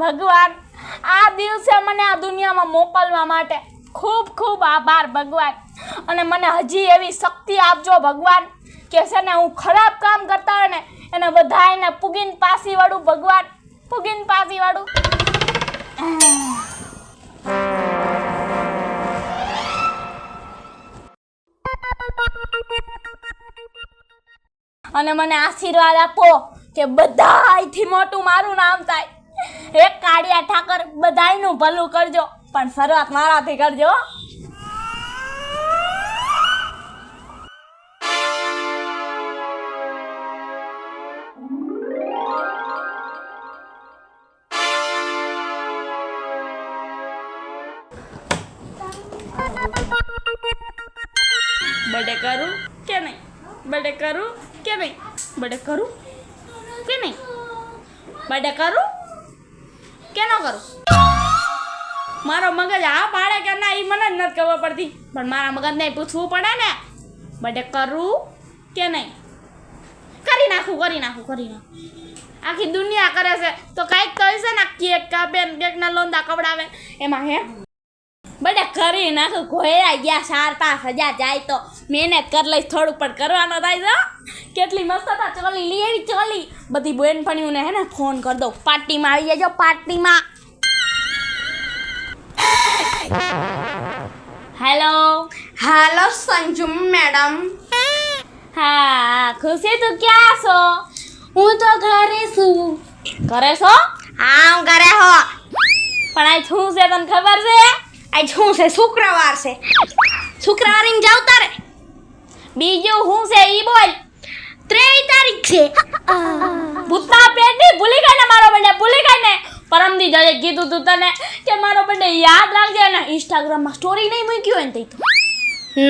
ભગવાન આ દિવસે મને આ દુનિયામાં મોકલવા માટે ખૂબ ખૂબ આભાર ભગવાન. અને મને હજી એવી શક્તિ આપજો ભગવાન કે છે ને હું ખરાબ કામ કરતા હોય ને એને બધાયને પૂગીને પાસી વાળું ભગવાન, પૂગીને પાસી વાળું. અને મને આશીર્વાદ આપો કે બધાયથી મોટું મારું નામ થાય. એક કાળિયા ઠાકર બધાયનું ભલું કરજો, પણ શરૂઆત મારાથી કરજો. બર્થડે કરું કે નહીં? બર્થડે કરું કે નહીં? બર્થડે કરું કે નહીં? બર્થડે કરું કે ન કરું? મારો મગજ હા પાડે કે ના એ મને જ નથી ખબર પડતી, પણ મારા મગજને પૂછવું પડે ને. બર્થડે કરું કે નહીં? કરી નાખું. આખી દુનિયા કરે છે તો કાંઈક કહે છે ને, કેક કાપે ને કેકના લોંદા કવડાવે એમાં હે બર્થડે કરી નાખું. ઘોડા ગયા 4-5 હજાર જાય તો મહેનત કરી લઈશ, થોડુંક પણ કરવાનો થાય છે. કેટલી મસ્ત હતા ચોલી, લેવી ચોલી. બધી બેનપણીઓને હે ને ફોન કરી દઉં, પાર્ટીમાં આવી જજો, પાર્ટીમાં. Hello Sanju madam. હા ખુશી તું ક્યાં છો? હું તો ઘરે છું. ઘરે છો? હા હું ઘરે હો. પણ આજ શું છે તને ખબર છે? આજ શું છે? શુક્રવાર છે. શુક્રવારે જાવ તારે. બીજું શું છે ઈ બોલ. 3 તારીખ છે. ભૂતના પેટની ભૂલી ગઈ ને મારો બર્થડે, ભૂલી ગઈ ને. પરમદી જજે કીધું તું તને કે મારો બર્થડે યાદ રાખજે ને. ઇન્સ્ટાગ્રામમાં સ્ટોરી નહીં મૂકી હોય ને તે તો.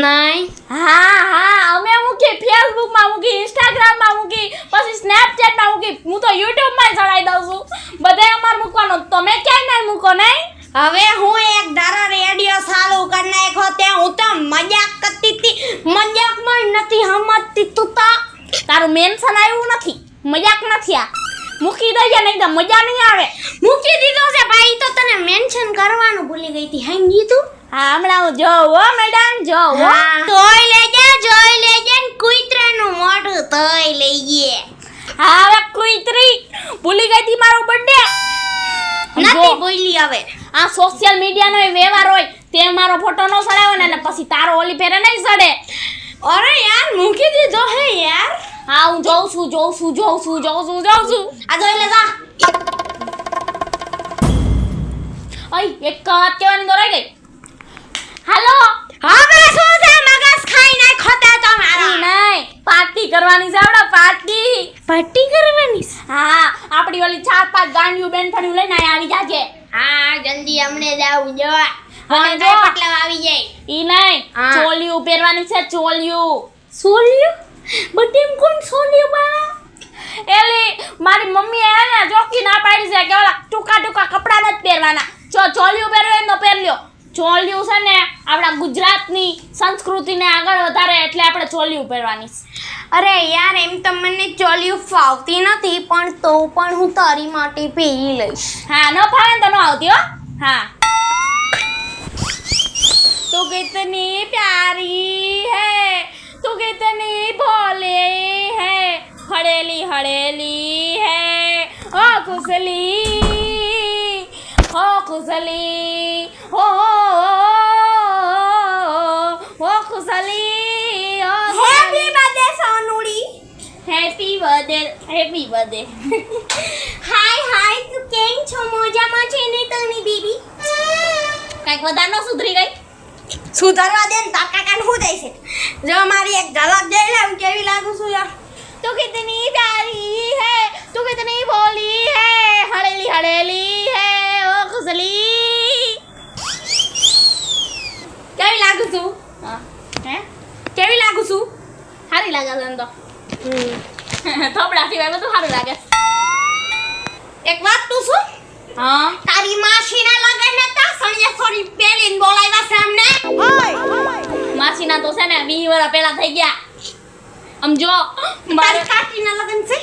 નહીં. હા અમે મૂકી, ફેસબુકમાં મૂકી, ઇન્સ્ટાગ્રામમાં મૂકી, પછી સ્નેપચેટમાં મૂકી, હું તો યુટ્યુબમાં ચડાવી દઉં છું. બધે અમાર મૂકવાનો, તમે ક્યાંય નહીં મૂકો નહીં. હવે હું એક ધારો રેડિયો ચાલુ કરી નાખ્યો તે હું તો મજાક કરતી હતી. મજાકમાં નથી સમજતી તું તો. તારું મેન્શન આવ્યું નથી, મજાક નથી આ. મૂકી દેજે નહીં તો મજા નહીં આવે. મૂકી દીધો છે ભાઈ, તો તને મેન્શન કરવાનું ભૂલી ગઈ હતી. સમજી તું? હા હમણાં હું જોઉં હો મેડમ, જોઉં. જોઈ લેજે ને કુતરાનું મોઢું ધોઈ લઈએ. હા હવે કુતરી ભૂલી ગઈ હતી મારો બર્થડે. નથી બોલી હવે. આ સોશિયલ મીડિયાનો વ્યવહાર હોય તે મારો ફોટો નો સડાવ્યો ને પછી તારો ઓલી ફેરે નહીં સડે. અરે યાર મૂકી દીધો હે યાર. હા હું જોઉં છું. આ જોઈ લે જા. અય એક વાત કહેવાની તો રહી ગઈ. હાલો હવે શું છે? મગજ ખાઈ નાખો તે તમારા. નહીં, પાર્ટી કરવાની છે આપણે, પાર્ટી. પાર્ટી કરવાની. હા આપણી ઓલી 4-5 ગાંડિયું બેનપણીઓ લઈને આવી જાજે. હા જલ્દી હમણે જાવ જો. અને જો પટલા આવી જાય. ઈ નહીં, ચોલિયું પહેરવાની છે, ચોલિયું. સોલિયું? બટીમ કોણ સોલિયું બા? એલી મારી મમ્મી હે ને ચોકી ના પાડી છે કે ઓલા ટૂંકા કપડા નથી પહેરવાના. ચોલિયું પહેરવું હોય તો પહેર લ્યો. ચોલિયું છે ને આપણા ગુજરાતની સંસ્કૃતિને આગળ વધારે, એટલે આપણે ચોલિયું પહેરવાની છે. અરે યાર એમ તો મને ચોલિયું ફાવતી નથી, પણ તો પણ હું તારી માટે પહેરી લઈશ. હા ન ફાવે તો ન આવતી હો. હા તું કિતની પ્યારી હૈ, તું કિતની ભોલે હૈ, હડેલી હૈ ઓ ખુશલી હો ખુશલી. હેપી બર્થડે સોનુડી. Happy birthday. હાય તું કેમ છો? મોજામાં છે ને તની બીબી? કઈક વધારે ન સુધરી ગઈ. સુધારવા દે ને તાકા કાન હું જાય છે. જો મારી એક ઝલક જોઈ લે હું કેવી લાગુ છું યાર. तू कितनी प्यारी है, तू कितनी भोली है, हड़ेली है ओ खुशली. કેવી લાગુ છું? હે કેવી લાગુ છું? સારી લાગે છે તો. થોબડા સિવાય બધું સારું લાગે. એક વાત તું શું? હા તારી માસીના લગન હતા સણિયા સોરી પેલીન બોલાવ્યા છે અમને. માસીના તો છે ને 20 વર્ષ પહેલા થઈ ગયા. આમ જો મારી કાકીના લગન છે.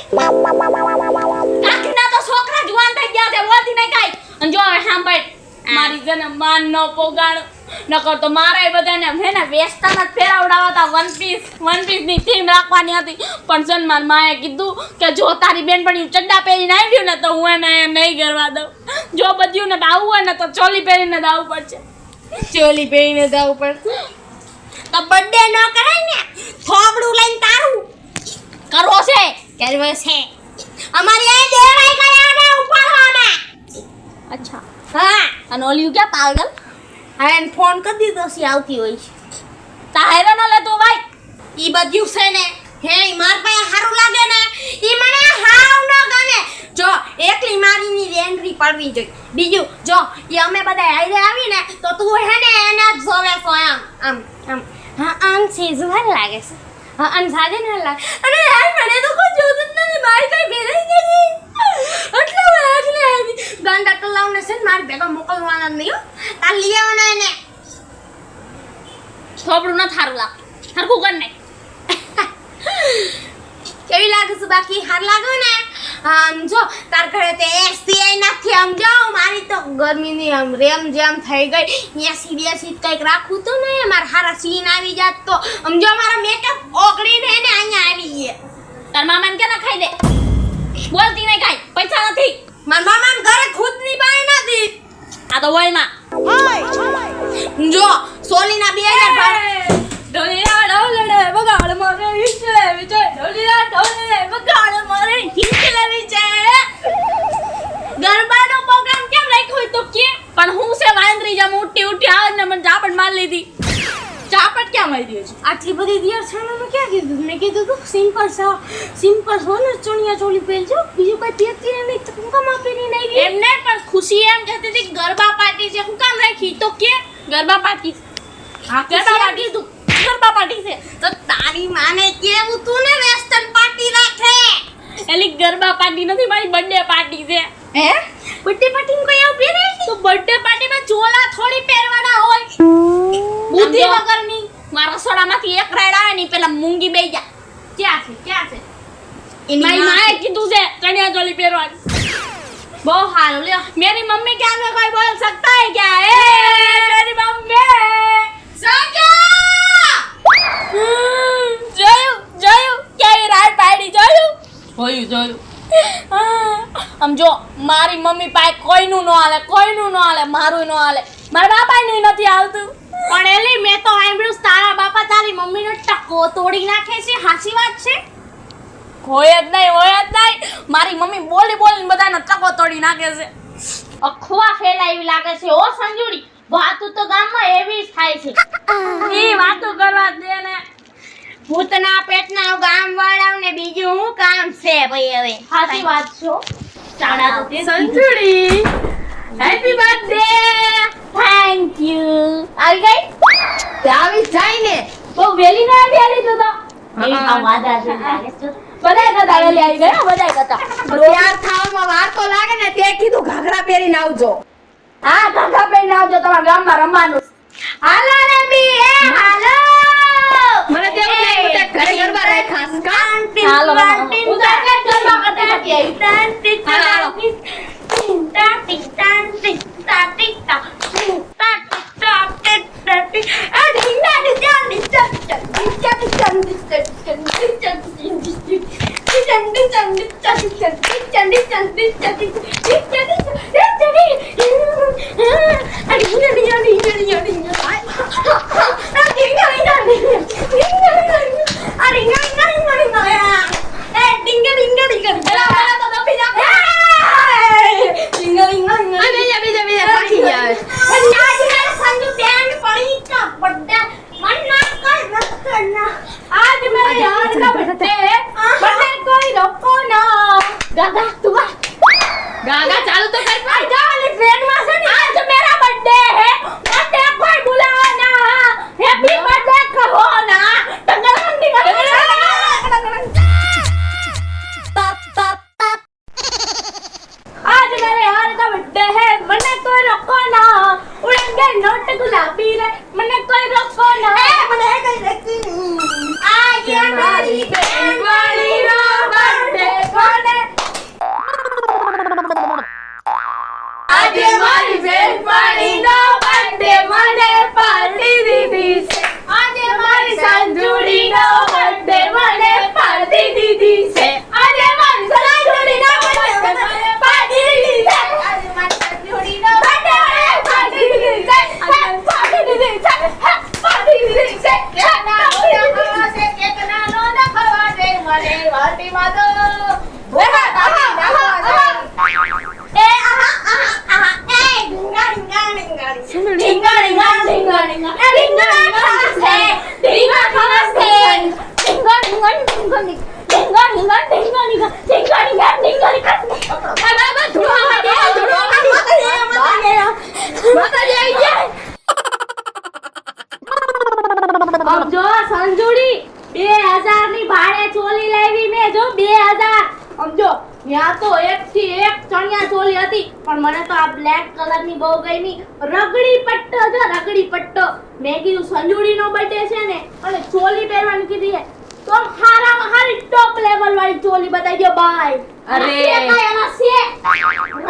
કાકીના તો છોકરા જુવાન થઈ ગયા છે બોલતી નહીં કાઈ અને જો હવે સાંભળ મારી જને માન ન પોગાણ નકર તો મારે બધાને હે ને વેસ્ટર્ન જ ફેરવડાવતા વન પીસ ની થીમ રાખવાની હતી પણ જન માર માએ કીધું કે જો તારી બેનપણી ચડ્ડા પહેરીને આવ્યું ને તો હું એને નહીં કરવા દઉં જો બધ્યું ને આવું હોય ને તો ચોલી પહેરીને જ આવવું પડશે ચોલી પહેરીને જવું પડશે તો બર્થડે ન કરાય ને થોબડું લઈને તારું કરવો છે કરવો છે અમારી આ દેવાય ગયા ને ઉપાડવાના અચ્છા હા અને ઓલિયું ક્યાં પાગલ હવે એને ફોન કરી દીધો છે આવતી હોય છે તાહેરો ન લેતો ભાઈ ઈ બધું છે ને હે ઈ માર પાસે સારું લાગે ને ઈ મને હાવ ન ગમે જો એકલી મારીની રેન્ડરી પડવી જોઈએ બીજું જો ઈ અમે બધા હારે આવીને તો તું હે ને એને જ જોવે છો આમ હા આમ છે જોવા લાગે છે હા આમ સાજે ન લાગે અરે યાર મને તો કોઈ જોતું જ નથી મારી કઈ ભેરાઈ ગઈ એટલે ગાંડા કલાવને છે ને મારી ભેગા મોકલવાના નહીં હો તાર લઈ આવવાના એને થોબડું ન થારું લાગ હરખું કર નહીં કેવી લાગે છે બાકી હાર લાગો ને આમ જો તાર ઘરે તે એસી નથી આમ જાઓ મારી તો ગરમીની આમ રેમ જેમ થઈ ગઈ એસી બેસી કંઈક રાખું તો ને મારા હારા સીન આવી જાત તો આમ જો મારા મેકઅપ ઓગળીને ને અહીંયા આવી ગયા તાર મામાને કે ના ખાઈ દે બોલતી નહીં કાઈ પૈસા નથી મારા મામાને ઘરે ખુદની પાઈ નથી આ તો વયમાં જો સોલીના 2000 ભાડા ઢોલિયા ઢોલડે બગાડ મારે હિંચલે વિજય ઢોલિયા ઢોલડે બગાડ મારે હિંચલે વિજય ગરબાનો પ્રોગ્રામ કેમ રાખ્યો તો કે પણ હું છે વાંદરી જેમ ઉઠી આવે ને મને ચાપટ માર લીધી ચાપટ ક્યાં મારી દે છે આટલી બધી દિયર છાણામાં ક્યાં કીધું મેં કીધું તું સિમ્પલ છો ને ચણિયા ચોલી પહેરજો બીજું કઈ પહેરતી નહીં તો હું કામ આપીને નહીં એમને પણ ખુશી એમ કહેતી હતી ગરબા પાર્ટી છે હું કામ રાખી તો કે ગરબા પાર્ટી હા ગરબા પાર્ટી તું ગરબા પાર્ટી છે તો તારી માને કેવું તું ને વેસ્ટર્ન પાર્ટી રાખે એલી ગરબા પાર્ટી નથી મારી બર્થડે પાર્ટી છે હે બર્થડે પાર્ટી કોઈ આવું પહેરે તો બર્થડે પાર્ટીમાં ચોલા થોડી પહેરવાના હોય બુદ્ધિ વગરની મારા રસોડામાંથી એક રાઈડ આવે ને પેલા મૂંગી બેઈ જા ક્યાં છે મારી માએ કીધું છે ચણિયા ચોલી પહેરવાની બહુ હારું લ્યો मेरी मम्मी क्या हमें कोई बोल सकता है क्या ए मेरी मम्मी જોયું કેવી રાઈડ પાડી જોયું આમ જો મારી મમ્મી પાસે કોઈનું ન હાલે મારું ન હાલે મારા બાપાનું નથી આવતું પણ એલી મેં તો સાંભળ્યું તારા બાપા તારી મમ્મીનો ટકો તોડી નાખે છે હાચી વાત છે હોય જ નહીં મારી મમ્મી બોલીને બધાનો ટકો તોડી નાખે છે અખવા ફેલાવી લાગે છે ઓ સંજુડી વાતું તો ગામમાં એવી જ થાય છે ઈ વાતો કરવા દે ને ભૂતના પેટના ગામ વાળાઓને બીજું શું કામ છે ભાઈ હવે સાચી વાત છો ચાડા તો સંજુડી હેપી બર્થડે થેન્ક યુ આવી ગઈ આવી જાય ને બહુ વેલી ન આવી તો એ વાદા છે લાગે છે બધાય કરતા વેલી આવી ગઈ બધાય કરતા તૈયાર થવામાં વાર તો લાગે ને તે કીધું ઘાઘરા પહેરીને આવજો હા કાકા બેન આવજો તમારા ગામમાં રમવાનું હાલો રે બી એ હાલો મને તેવું લાગ્યું કે ઘરે ગરબા રાખ્યા છે કાંટી હાલો કાંટી ઉતાર ગરબા કરતા નથી આવી કાંટી હાલો ટાટી ટાટી ટાટી ટાટી ટાટી આ ઢીંગા ઢીંગા आज मेरे यार का बर्थडे है बर्थडे कोई रोको ना गागा तू गागा चालू तो कर भाई जा वाली ट्रेन में से आज मेरा बर्थडे है बर्थडे कोई बुलाओ ना हैप्पी बर्थडे कहो ना टंगरंडी आज मेरे यार का बर्थडे है मने कोई रोको ना उड़ेंगे नोट गुलाबी रे मने कोई रोको ना मने कोई रोको आज मेरी बहन वाली रो बर्थडे कोने જો સંજુડી 2000 ની ભાડે ચોલી લાવી મેં જો 2000 સમજો ત્યાં તો એક થી એક ચણિયા ચોલી હતી પણ મને તો આ બ્લેક કલર ની બહુ ગમી રગડી પટ્ટો જો રગડી પટ્ટો મેં કીધું સંજુડી નો બર્થડે છે ને અને ચોલી પહેરવાની કીધી છે તો હારામાં હારી ટોપ લેવલ વાળી ચોલી બતાવી દો બાય અરે.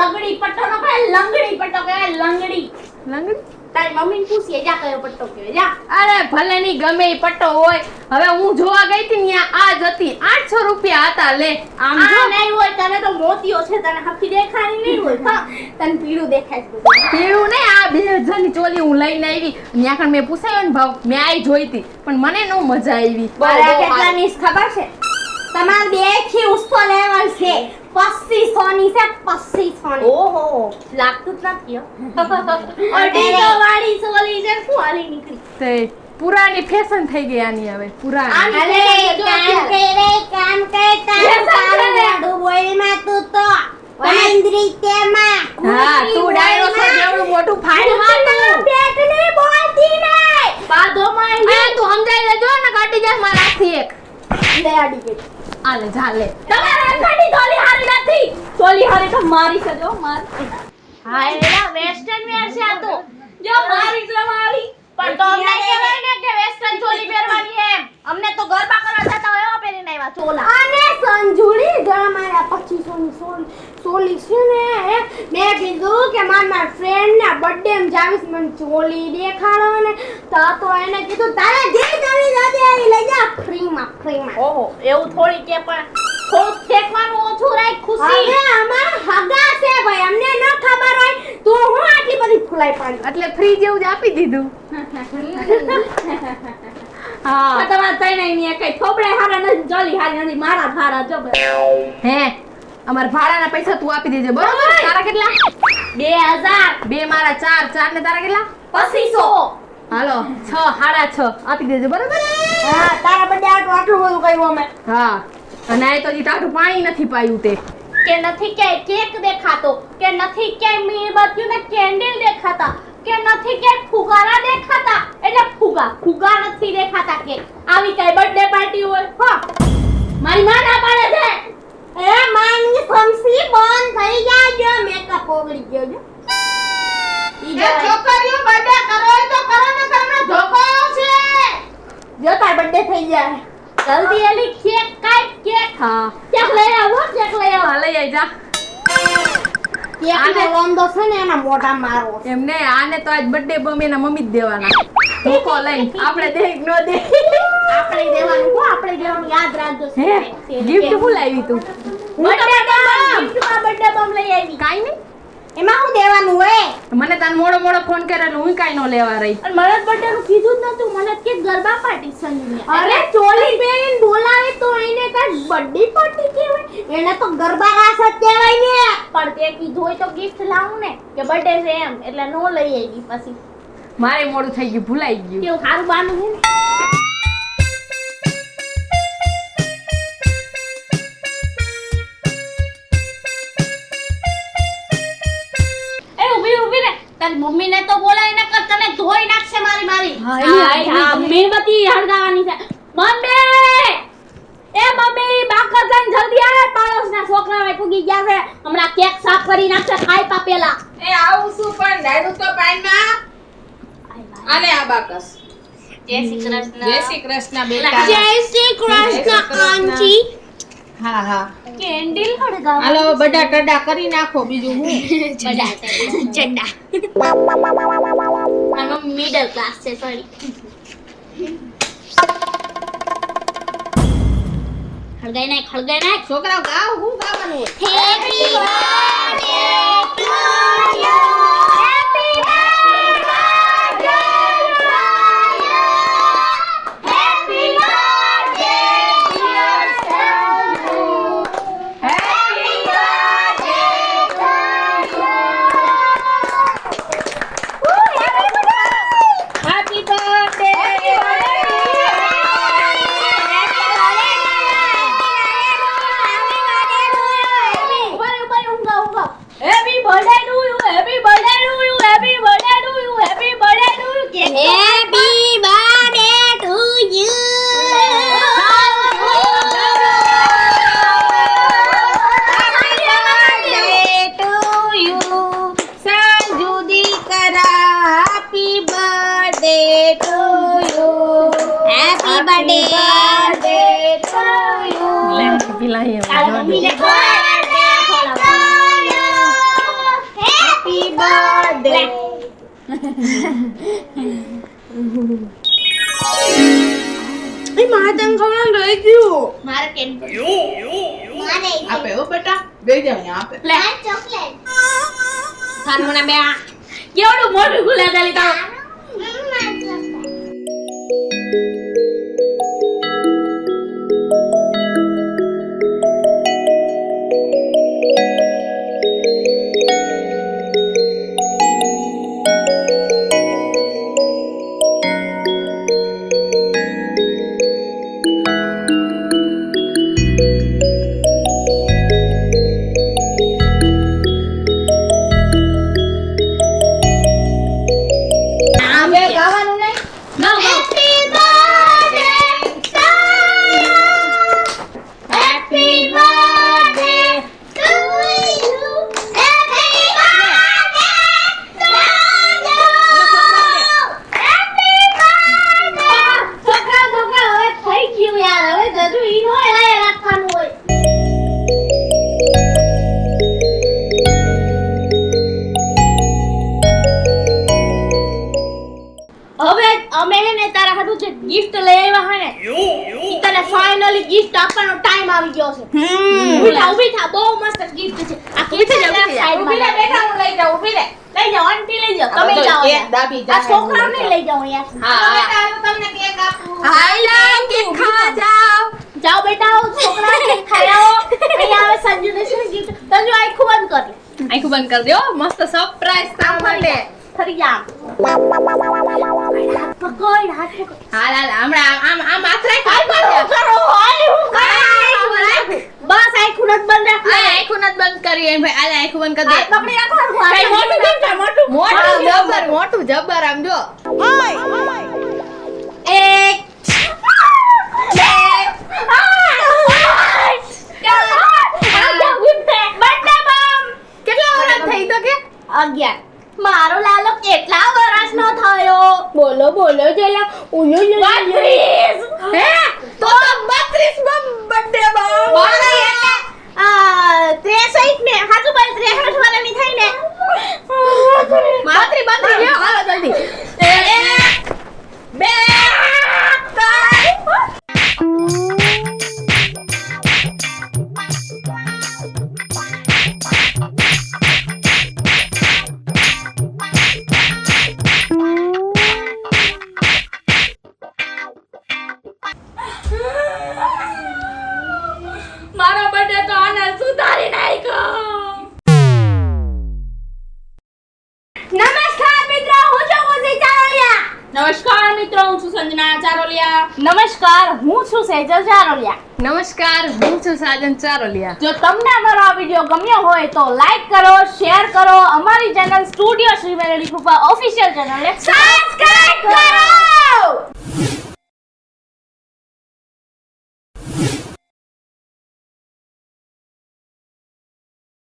રગડી પટ્ટો નો કહેવાય લંગડી પટ્ટો કહેવાય લંગડી લંગડી? તારી મમ્મીને પૂછીએ જા કયો પટ્ટો કહેવાય જા અરે ભલે ની ગમે ઈ પટ્ટો હોય. હવે હું જોવા ગઈ હતી ને ત્યાં આ જ હતી 800 રૂપિયા હતા. લે આમ જો. આ નહીં હોય તને તો મોતીઓ છે તને હકી દેખાણી નહીં હોય હા તને પીળું દેખાય છે બધું પીળું ને આ 2000 ની ચોલી હું લઈને આવી. ત્યાં કણ મેં પૂછાયો ને ભાવ મેં આઈ જોઈ હતી પણ મને નો મજા આવી. મારા કેટલાની છે ખબર છે તમાર બે થી ઉસ્તો લેવલ છે 2500 ની છે 2500 ની ઓહો લાગતું જ નથી અઢીસો વાળી સોલી છે શું હાલી નીકળી તે પુરાની ફેશન થઈ ગઈ આની હવે પુરાની. અરે કામ ડુબોઈ માં તું તો વાંદરી તેમાં હા તું ડાયનોસર જેવડું મોટું ફાઈલ મારતું. બેટની બોલતી નહીં બાદો માં આ તું સમજાઈ લેજો ને કાટી જાય મારાથી એક. લે આડી ગઈ આલે જા લે. તમારે અંકાની ચોલી હારી નથી ચોલી હારી તો મારી છે જો માર હા એલા વેસ્ટર્ન વેર છે આ તો જો મારી છે મારી પણ તો અમને કહેવાય ને કે વેસ્ટર્ન ચોલી પહેરવાની એમ અમને તો ગરબા કરવા જતા હોય એવા પહેરીને આવ્યા ચોલા અને સંજુડી જરા મારા 2500 ની ચોલી છે ને મેં કીધું કે મારા ફ્રેન્ડ ના બર્થડે માં જાવીશ મને ચોલી દેખાડો ને તો એને કીધું તારે જે ગમી દાદે આવી લઈ જા ફ્રી માં ઓહો એવું થોડી કે પણ થોડું ફેંકવાનું ઓછું રાખ ખુશી હવે અમાર હગા છે ભાઈ અમને ન ખબર હોય તો હું આટલી બધી ફુલાઈ પાડી એટલે ફ્રી જેવું જ આપી દીધું. હા તમાર તઈ નહીં કઈ થોબડે હારા નથી જોલી હારી નથી મારા ભારા જો હે અમાર ભાડાના પૈસા તું આપી દેજે બરોબર. તારા કેટલા? 2000 બે મારા 4 ને તારા કેટલા? 2500 હાલો 6 6.5 આપી દેજે બરોબર. હા તારા બડે આટલું બધું કર્યું અમે હા અને આ તો જી ટાટું પાણી નથી પાયું તે. કે નથી ક્યાંય કેક દેખાતો કે નથી ક્યાંય મીણબત્તીઓ ને કેન્ડલ દેખાતા કે નથી ક્યાંય ફુગારા દેખાતા એટલે ફુગા નથી દેખાતા કે આવી કઈ બર્થડે પાર્ટી હોય હા મારી માં ના પાડે છે એ માની ફમસી બંધ થઈ ગયા જો મેકઅપ ઓગળી ગયો જો એ છોકરીઓ બર્થડે કરો હોય તો કરો ને તમને ધોકો છે. જો તાર બર્થડે થઈ જાય જલ્દી એલી કેક કાઈ કેક હા કેક લઈ આવો કેક લઈ આવો લઈ આઈ જા. કેક નો લોંદો છે ને એના મોઢા મારો એમને આને તો આજ બર્થડે બમ એના મમ્મી જ દેવાના. ધોકો લઈને આપણે દે નો દે આપણે દેવાનું કો આપણે દેવાનું યાદ રાખજો હે ગિફ્ટ શું લાવી તું? બર્થડે બમ લઈ આવી કાઈ નહીં. એમાં હું દેવાનું હોય મને તાન મોડો ફોન કરે એટલે હું કાઈ નો લેવા રહી. અને મને બર્થડે નું કીધું જ નતું મને કે ગરબા પાર્ટી સંની અરે ચોલી બેન બોલાવે તો એને કાઈ બર્થડે પાર્ટી કહેવાય એને તો ગરબા રાસ જ કહેવાય ને પણ તે કીધું હોય તો ગિફ્ટ લાવું ને કે બર્થડે છે એમ એટલે નો લઈ આવી પછી મારે મોડું થઈ ગયું ભૂલાઈ ગયું. કેવું સારું બાનું છે ને તારી મમ્મીને તો બોલાય ન કર તને ધોઈ નાખશે મારી હા મીણબત્તી હળગાવાની છે મમ્મી એ મમ્મી બાકર જઈને જલ્દી આવે પાડોશના છોકરાઓ કૂગી ગયા છે હમણાં કેક સાફ કરી નાખશે ખાઈ પાપેલા એ આવું શું પણ ડાયરું તો પાણીમાં આલે આ બાકસ. જય શ્રી કૃષ્ણ જય શ્રી કૃષ્ણ બેટા. જય શ્રી કૃષ્ણ આંટી હા હા કેન્ડલ હળગાવ હાલો બધા ટડા કરી નાખો બીજું હું ચડા આનો મિડલ ક્લાસ છે સોરી હળગાઈ નાખ છોકરાઓ ગાવ હું ગાવાનું હોય happy birthday to you happy birthday happy birthday dear Sanju happy birthday happy birthday ઉપર ઊંઘો birthday to you. તારા મમ્મીને birthday to you. Happy birthday. એ મારે તને ખવડાવવાનું રહી ગયું. મારે કેમ મારે આપે હો બેટા બે જાવ અહીંયા આપે લે ચોકલેટ. થાનું ના બે કેવડું મોટું ગુલાબ તારો ગિફ્ટ લઈ આવ્યા હે ને ઈ તને ફાઇનલી ગિફ્ટ આપવાનો ટાઈમ આવી ગયો છે. ઊભી થા બહુ મસ્ત ગિફ્ટ છે. આ ગિફ્ટ છે ઊભી રે બેટા હું લઈ જાઉં ઊભી રે લઈ જાઓ આંટી લઈ જાઓ તમે જાઓ કેક દાબી આ છોકરાઓને લઈ જાઓ યાર. હા બેટા હું તમને કેક આપું હાલો કેક ખાવા જાઓ જાઓ બેટા છોકરાઓને ખાઈ આવો. અહીંયા આવે સંજુને શું ગિફ્ટ સંજુ આંખો બંધ કર આંખું બંધ કરી દો મસ્ત સરપ્રાઈઝ તારા માટે ફરી જા પકડ હાથ પકડ હાલ હાલ હમણાં આમ હાથ રાખ બસ આંખું નથી બંધ રાખ આંખું નથી બંધ કરી એમ ભાઈ આલે આંખું બંધ કરી દે પકડી રાખો કઈ મોટું gift છે, મોટું જબર આમ જો એક કેટલા વર્ષ થઈ તો કે 11 મારો લાલો કેટલા વર્ષનો થયો બોલો બોલો જલા ઉલો હે તો 32 માં બર્થડે મારો એટલે 63 ને હાજુ ભાઈ 63 વાળાની થઈ ને 32 ગયો હાલો જલ્દી 1 2 મારો બર્થડે તો આને સુધારી નાખ્યો. નમસ્કાર મિત્રો હું છું ખુશી ચારોલિયા નમસ્કાર મિત્રો હું છું સંજના ચારોલિયા. નમસ્કાર હું છું સેજલ ચારોલિયા નમસ્કાર હું છું સાજન ચારોલિયા. જો તમને અમારો આ વિડિયો ગમ્યો હોય તો લાઈક કરો શેર કરો અમારી ચેનલ સ્ટુડિયો શ્રી મેલડી કૃપા ઓફિશિયલ ચેનલને સબસ્ક્રાઇબ કરો